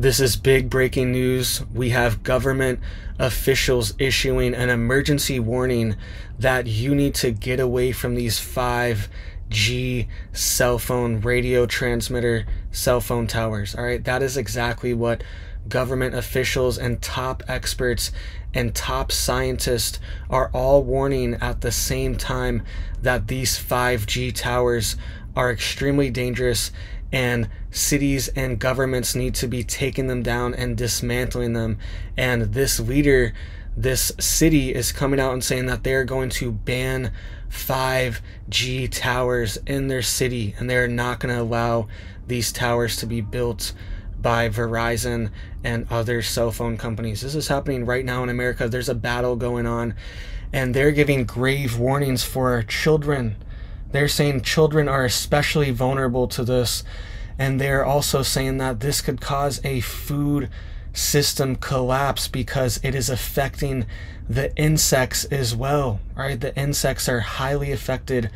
This is big breaking news. We have government officials issuing an emergency warning that you need to get away from these 5G cell phone radio transmitter cell phone towers. All right, that is exactly what government officials and top experts and top scientists are all warning at the same time, that these 5G towers are extremely dangerous and cities and governments need to be taking them down and dismantling them. And this leader, this city, is coming out and saying that they're going to ban 5G towers in their city, and they're not going to allow these towers to be built by Verizon and other cell phone companies. This is happening right now in America. There's a battle going on, and they're giving grave warnings for children. They're saying children are especially vulnerable to this, and they're also saying that this could cause a food system collapse because it is affecting the insects as well, right? The insects are highly affected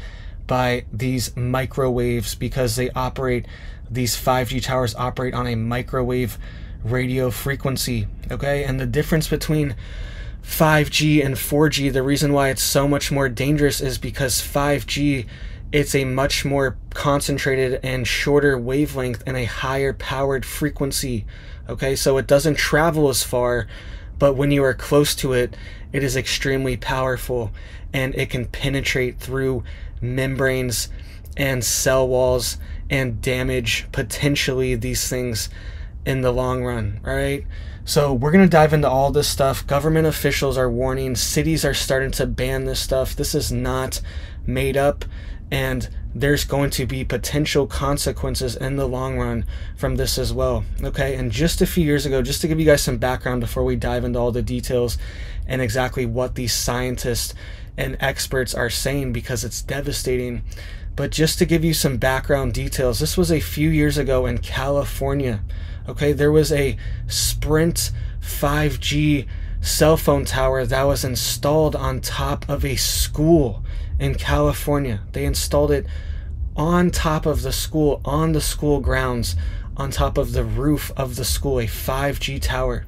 by these microwaves because they operate, these 5G towers operate on a microwave radio frequency, okay? And the difference between 5G and 4G, the reason why it's so much more dangerous is because 5G, it's a much more concentrated and shorter wavelength and a higher powered frequency, okay? So it doesn't travel as far, but when you are close to it, it is extremely powerful, and it can penetrate through membranes and cell walls and damage potentially these things in the long run, right? So we're going to dive into all this stuff. Government officials are warning, cities are starting to ban this stuff. This is not made up, and there's going to be potential consequences in the long run from this as well, okay? And just a few years ago, just to give you guys some background before we dive into all the details and exactly what these scientists and experts are saying, because it's devastating, but just to give you some background details, this was a few years ago in California, okay? There was a Sprint 5G cell phone tower that was installed on top of a school in California. They installed it on top of the school, on the school grounds, on top of the roof of the school, a 5G tower.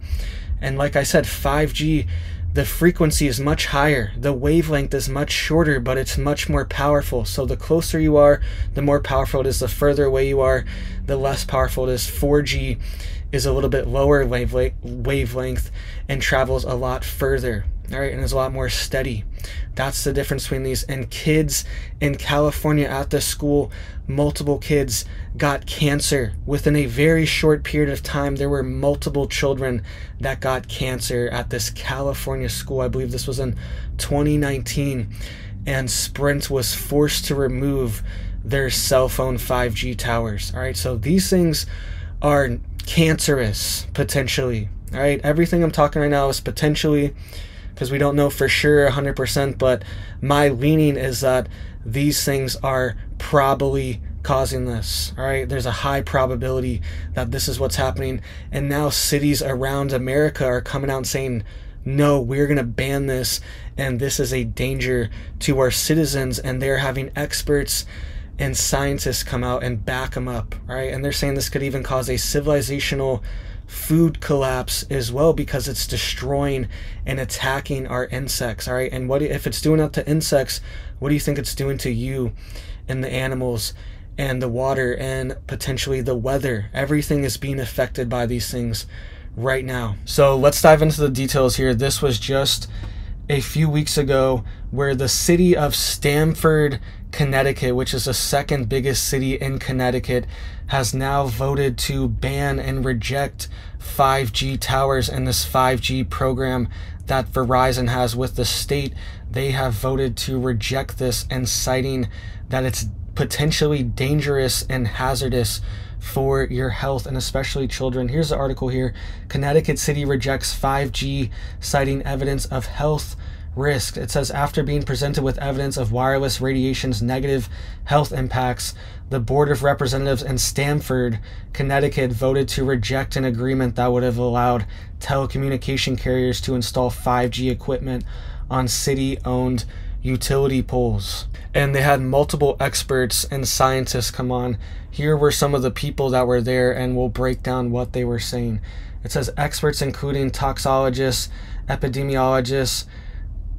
And like I said, 5G, the frequency is much higher, the wavelength is much shorter, but it's much more powerful. So the closer you are, the more powerful it is. The further away you are, the less powerful it is. 4G is a little bit lower wavelength and travels a lot further, all right, and is a lot more steady. That's the difference between these. And kids in California at the school, multiple kids got cancer within a very short period of time. There were multiple children that got cancer at this California school. I believe this was in 2019, and Sprint was forced to remove their cell phone 5G towers. All right, so these things are cancerous potentially. All right, everything I'm talking right now is potentially, because we don't know for sure 100%, but my leaning is that these things are probably causing this. All right, there's a high probability that this is what's happening, and now cities around America are coming out and saying, no, we're going to ban this, and this is a danger to our citizens, and they're having experts and scientists come out and back them up, right? And they're saying this could even cause a civilizational food collapse as well, because it's destroying and attacking our insects, all right? And what if it's doing that to insects, what do you think it's doing to you and the animals and the water and potentially the weather? Everything is being affected by these things right now. So let's dive into the details here. This was just a few weeks ago where the city of Stamford, Connecticut, which is the second biggest city in Connecticut, has now voted to ban and reject 5G towers and this 5G program that Verizon has with the state. They have voted to reject this, and citing that it's potentially dangerous and hazardous for your health and especially children. Here's the article here. Connecticut City rejects 5G, citing evidence of health risk. It says, after being presented with evidence of wireless radiation's negative health impacts, the Board of Representatives in Stamford, Connecticut, voted to reject an agreement that would have allowed telecommunication carriers to install 5G equipment on city-owned utility poles. And they had multiple experts and scientists come on. Here were some of the people that were there, and we'll break down what they were saying. It says experts including toxologists, epidemiologists.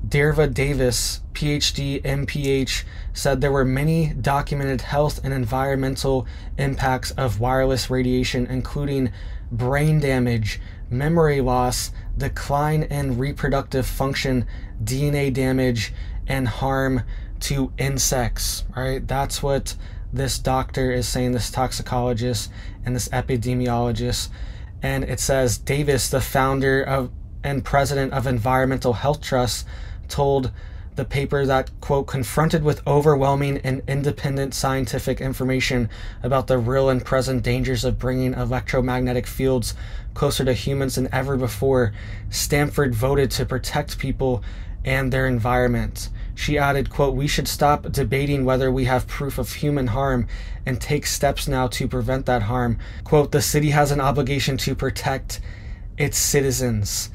Derva Davis, PhD, MPH, said there were many documented health and environmental impacts of wireless radiation, including brain damage, memory loss, decline in reproductive function, DNA damage, and harm to insects. All right, that's what this doctor is saying, this toxicologist and this epidemiologist. And it says Davis, the founder of and president of Environmental Health Trust, told the paper that, quote, confronted with overwhelming and independent scientific information about the real and present dangers of bringing electromagnetic fields closer to humans than ever before, Stanford voted to protect people and their environment. She added, quote, we should stop debating whether we have proof of human harm and take steps now to prevent that harm. Quote, the city has an obligation to protect its citizens.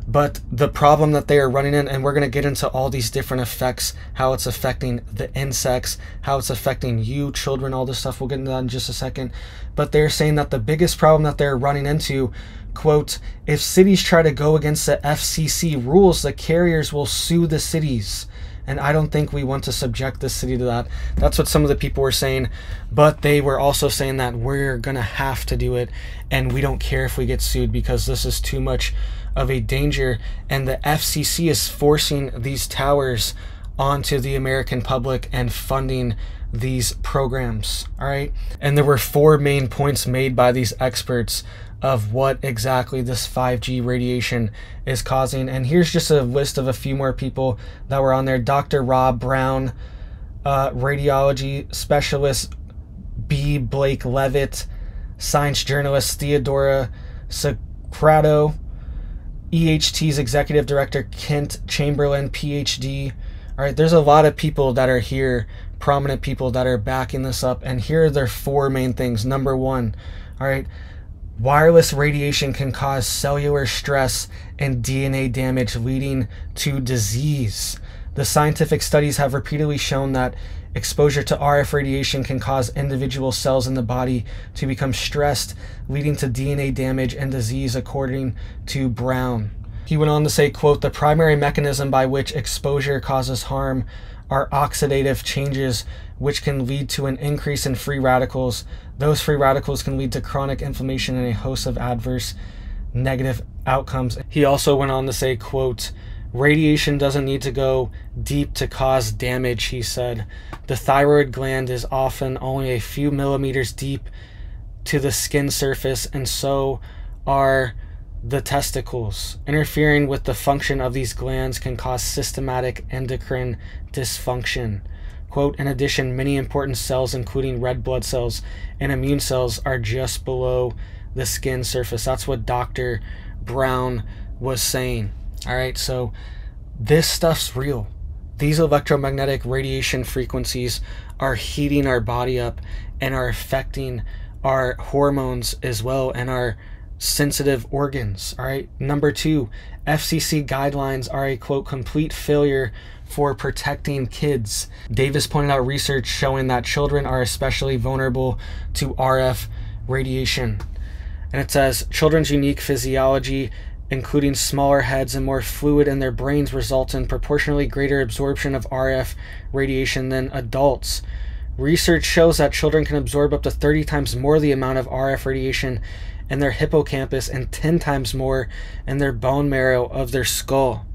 But the problem that they are running in, and we're going to get into all these different effects, how it's affecting the insects, how it's affecting you, children, all this stuff. We'll get into that in just a second. But they're saying that the biggest problem that they're running into, quote, if cities try to go against the FCC rules, the carriers will sue the cities. And I don't think we want to subject the city to that. That's what some of the people were saying. But they were also saying that we're going to have to do it, and we don't care if we get sued because this is too much of a danger. And the FCC is forcing these towers onto the American public and funding these programs. All right. And there were 4 main points made by these experts of what exactly this 5G radiation is causing. And here's just a list of a few more people that were on there. Dr. Rob Brown, radiology specialist B. Blake Levitt, science journalist Theodora Socrato, EHT's executive director Kent Chamberlain, PhD. All right, there's a lot of people that are here, prominent people that are backing this up. And here are their 4 main things. Number 1, all right, wireless radiation can cause cellular stress and DNA damage, leading to disease. The scientific studies have repeatedly shown that exposure to RF radiation can cause individual cells in the body to become stressed, leading to DNA damage and disease, according to Brown. He went on to say, quote, the primary mechanism by which exposure causes harm are oxidative changes, which can lead to an increase in free radicals. Those free radicals can lead to chronic inflammation and a host of adverse negative outcomes. He also went on to say, quote, radiation doesn't need to go deep to cause damage, he said. The thyroid gland is often only a few millimeters deep to the skin surface, and so are the testicles. Interfering with the function of these glands can cause systematic endocrine dysfunction. Quote, in addition, many important cells, including red blood cells and immune cells, are just below the skin surface. That's what Dr. Brown was saying. All right, so this stuff's real. These electromagnetic radiation frequencies are heating our body up and are affecting our hormones as well and our sensitive organs. All right. Number 2, FCC guidelines are a, quote, complete failure for protecting kids. Davis pointed out research showing that children are especially vulnerable to RF radiation. And it says children's unique physiology, including smaller heads and more fluid in their brains, result in proportionally greater absorption of RF radiation than adults. Research shows that children can absorb up to 30 times more the amount of RF radiation in their hippocampus and 10 times more in their bone marrow of their skull.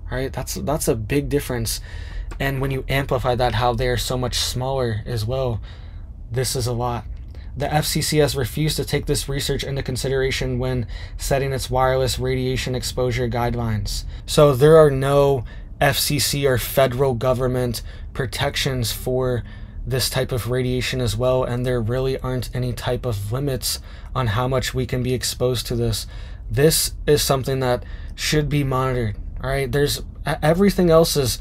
All right, that's a big difference. And when you amplify that, how they're so much smaller as well, this is a lot. The FCC has refused to take this research into consideration when setting its wireless radiation exposure guidelines. So there are no FCC or federal government protections for this type of radiation as well, and there really aren't any type of limits on how much we can be exposed to this. This is something that should be monitored. All right, there's everything else is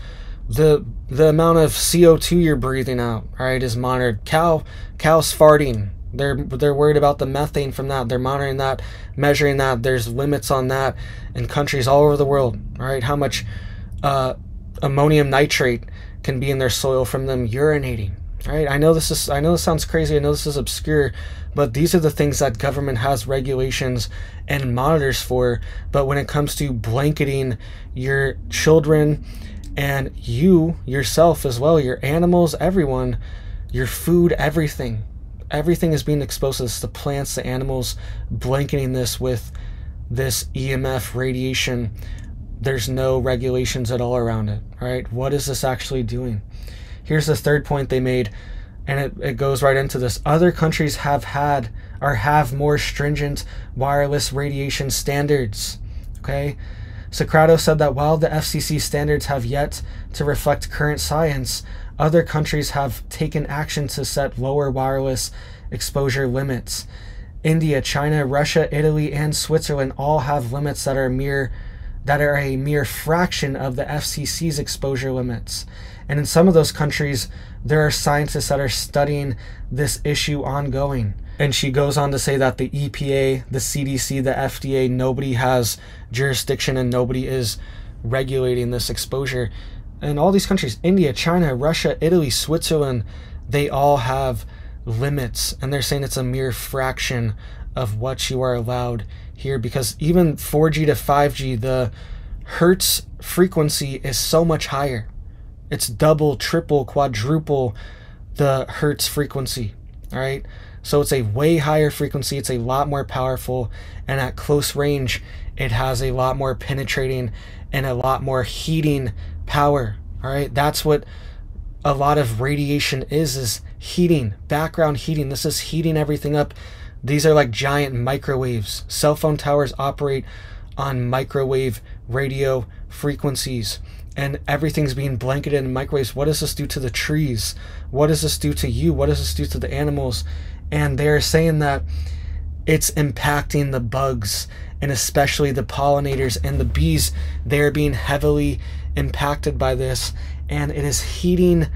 the amount of CO2 you're breathing out, all right, is monitored. Cows farting, they're worried about the methane from that. They're monitoring that, measuring that. There's limits on that in countries all over the world. All right, how much ammonium nitrate can be in their soil from them urinating. Right? I know this sounds crazy. I know this is obscure, but these are the things that government has regulations and monitors for. But when it comes to blanketing your children and you yourself as well, your animals, everyone, your food, everything is being exposed to this. The plants, the animals, blanketing this with this EMF radiation. There's no regulations at all around it. Right? What is this actually doing? Here's the third point they made, and it goes right into this. Other countries have had or have more stringent wireless radiation standards. Okay? Socrates said that while the FCC standards have yet to reflect current science, other countries have taken action to set lower wireless exposure limits. India, China, Russia, Italy, and Switzerland all have limits that are a mere fraction of the FCC's exposure limits. And in some of those countries, there are scientists that are studying this issue ongoing. And she goes on to say that the EPA, the CDC, the FDA, nobody has jurisdiction and nobody is regulating this exposure. And all these countries, India, China, Russia, Italy, Switzerland, they all have limits. And they're saying it's a mere fraction of what you are allowed here, because even 4G to 5G, the hertz frequency is so much higher. It's double, triple, quadruple the hertz frequency. All right. So it's a way higher frequency. It's a lot more powerful. And at close range, it has a lot more penetrating and a lot more heating power. All right. That's what a lot of radiation is heating, background heating. This is heating everything up. These are like giant microwaves. Cell phone towers operate on microwave radio frequencies. And everything's being blanketed in microwaves. What does this do to the trees? What does this do to you? What does this do to the animals? And they're saying that it's impacting the bugs, and especially the pollinators and the bees. They're being heavily impacted by this, and it is heating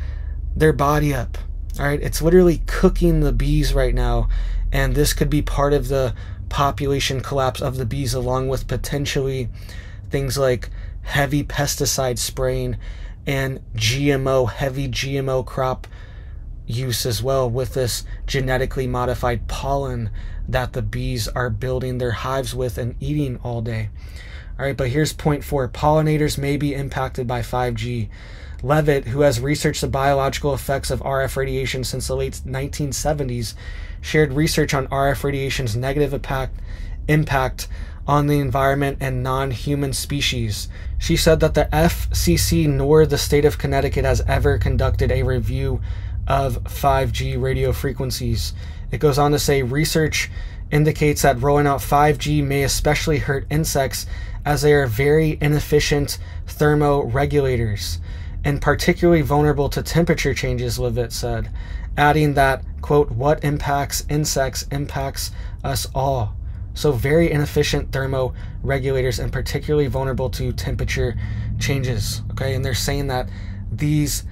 their body up. All right, it's literally cooking the bees right now, and this could be part of the population collapse of the bees, along with potentially things like heavy pesticide spraying and heavy GMO crop use as well, with this genetically modified pollen that the bees are building their hives with and eating all day. All right, but here's point 4. Pollinators may be impacted by 5G. Levitt, who has researched the biological effects of RF radiation since the late 1970s, shared research on RF radiation's negative impact on the environment and non-human species. She said that the FCC nor the state of Connecticut has ever conducted a review of 5G radio frequencies. It goes on to say research indicates that rolling out 5G may especially hurt insects, as they are very inefficient thermoregulators and particularly vulnerable to temperature changes, Levitt said, adding that, quote, what impacts insects impacts us all. So very inefficient thermoregulators and particularly vulnerable to temperature changes. Okay, and they're saying that these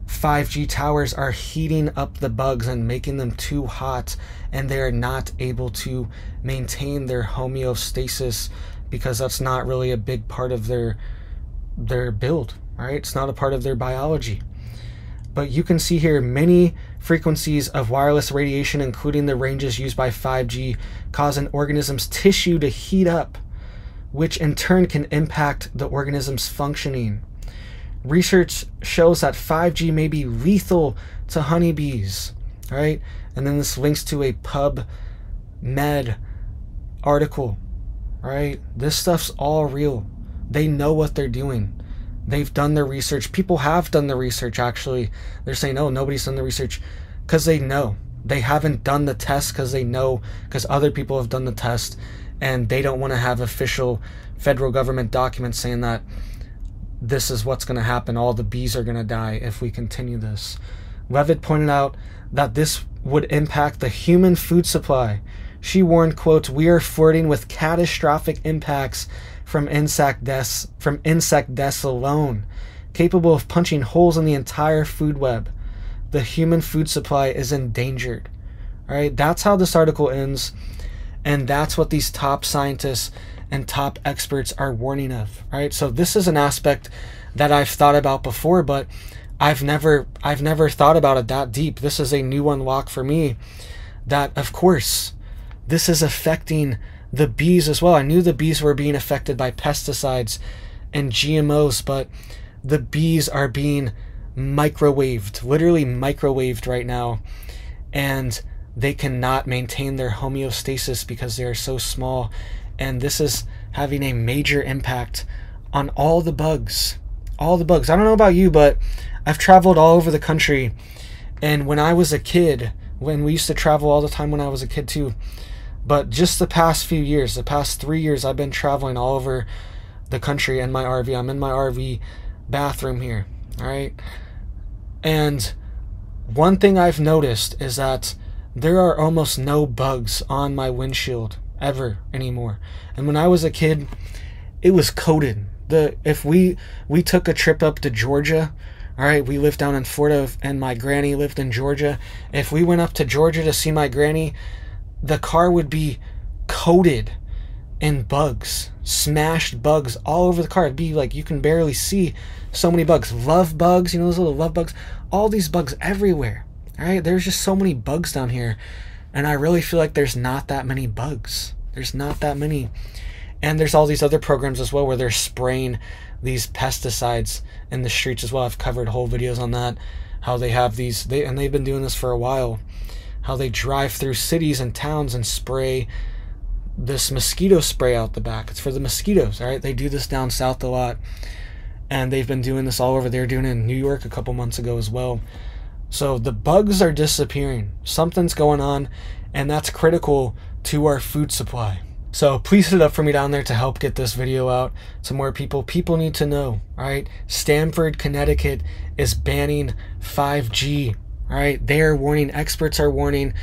5G towers are heating up the bugs and making them too hot, and they're not able to maintain their homeostasis because that's not really a big part of their build, right? It's not a part of their biology. But you can see here many frequencies of wireless radiation, including the ranges used by 5G, cause an organism's tissue to heat up, which in turn can impact the organism's functioning. Research shows that 5G may be lethal to honeybees, right? And then this links to a PubMed article, right? This stuff's all real. They know what they're doing. They've done their research. People have done the research, actually. They're saying, oh, nobody's done the research, because they know. They haven't done the test because they know, because other people have done the test, and they don't want to have official federal government documents saying that this is what's going to happen. All the bees are going to die if we continue this. Levitt pointed out that this would impact the human food supply. She warned, quote, we are flirting with catastrophic impacts from insect deaths alone, capable of punching holes in the entire food web. The human food supply is endangered. All right, that's how this article ends, and that's what these top scientists and top experts are warning of. All right, so this is an aspect that I've thought about before, but I've never thought about it that deep. This is a new unlock for me, that of course this is affecting the bees as well. I knew the bees were being affected by pesticides and GMOs, but the bees are being microwaved, literally microwaved right now, and they cannot maintain their homeostasis because they are so small. And this is having a major impact on all the bugs. All the bugs. I don't know about you, but I've traveled all over the country. And when I was a kid, when we used to travel all the time when I was a kid too, but just the past few years, the past 3 years, I've been traveling all over the country in my RV. I'm in my RV bathroom here, all right? And one thing I've noticed is that there are almost no bugs on my windshield ever anymore. And when I was a kid, it was coated. If we took a trip up to Georgia, all right, we lived down in Florida and my granny lived in Georgia. If we went up to Georgia to see my granny, the car would be coated in bugs, smashed bugs all over the car. It'd be like you can barely see, so many bugs. Love bugs, you know, those little love bugs, all these bugs everywhere. All right, there's just so many bugs down here, and I really feel like there's not that many bugs. There's not that many. And there's all these other programs as well where they're spraying these pesticides in the streets as well. I've covered whole videos on that, how they have these, and they've been doing this for a while, how they drive through cities and towns and spray this mosquito spray out the back. It's for the mosquitoes, all right? They do this down south a lot, and they've been doing this all over. They were doing it in New York a couple months ago as well. So the bugs are disappearing. Something's going on, and that's critical to our food supply. So please hit it up for me down there to help get this video out to more people. People need to know, all right? Stamford, Connecticut is banning 5G, all right? They are warning, experts are warning.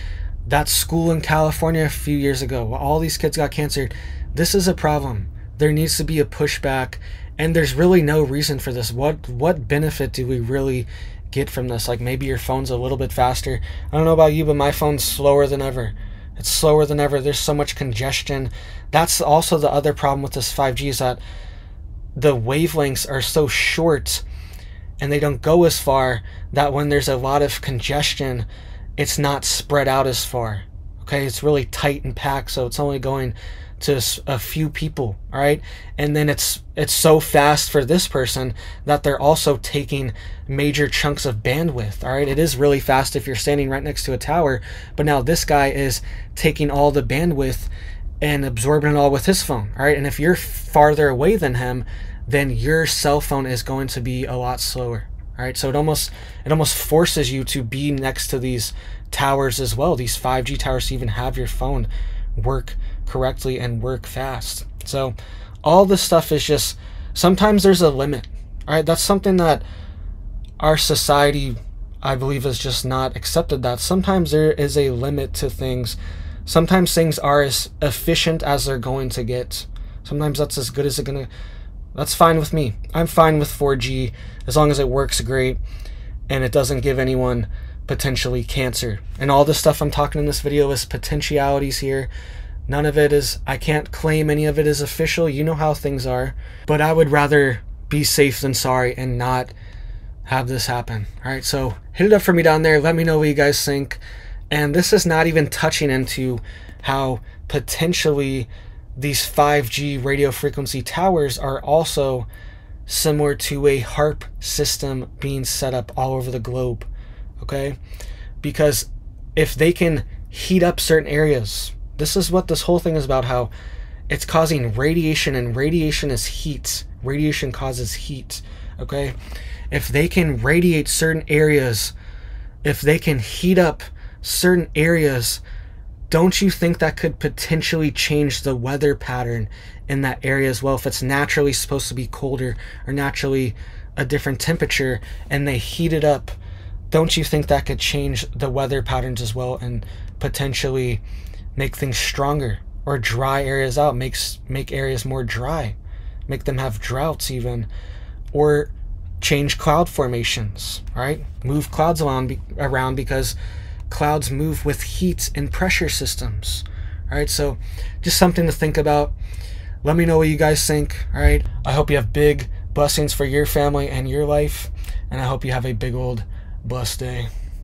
That school in California a few years ago, all these kids got cancer. This is a problem. There needs to be a pushback, and there's really no reason for this. What benefit do we really get from this? Like, maybe your phone's a little bit faster. I don't know about you, but my phone's slower than ever. It's slower than ever. There's so much congestion. That's also the other problem with this 5G, is that the wavelengths are so short and they don't go as far, that when there's a lot of congestion, it's not spread out as far. Okay, it's really tight and packed, so it's only going to a few people, all right? And then it's so fast for this person that they're also taking major chunks of bandwidth, all right? It is really fast if you're standing right next to a tower, but now this guy is taking all the bandwidth and absorbing it all with his phone, all right? And if you're farther away than him, then your cell phone is going to be a lot slower, all right? So it almost forces you to be next to these towers as well, these 5G towers, to even have your phone work correctly and work fast. So all this stuff is just, sometimes there's a limit, all right? That's something that our society, I believe, has just not accepted, that sometimes there is a limit to things. Sometimes things are as efficient as they're going to get. Sometimes that's as good as it's gonna. That's fine with me. I'm fine with 4G as long as it works great and it doesn't give anyone potentially cancer. And all this stuff I'm talking in this video is potentialities here. None of it is, I can't claim any of it is official. You know how things are. But I would rather be safe than sorry and not have this happen. All right, so hit it up for me down there. Let me know what you guys think. And this is not even touching into how potentially these 5G radio frequency towers are also similar to a HARP system being set up all over the globe. Okay, because if they can heat up certain areas, this is what this whole thing is about, how it's causing radiation, and radiation is heat. Radiation causes heat. Okay, if they can radiate certain areas, if they can heat up certain areas, don't you think that could potentially change the weather pattern in that area as well? If it's naturally supposed to be colder or naturally a different temperature and they heat it up, don't you think that could change the weather patterns as well and potentially make things stronger, or dry areas out, make areas more dry, make them have droughts even, or change cloud formations, right? Move clouds around because clouds move with heat and pressure systems. All right, so just something to think about. Let me know what you guys think. All right, I hope you have big blessings for your family and your life. and I hope you have a big old blessed day.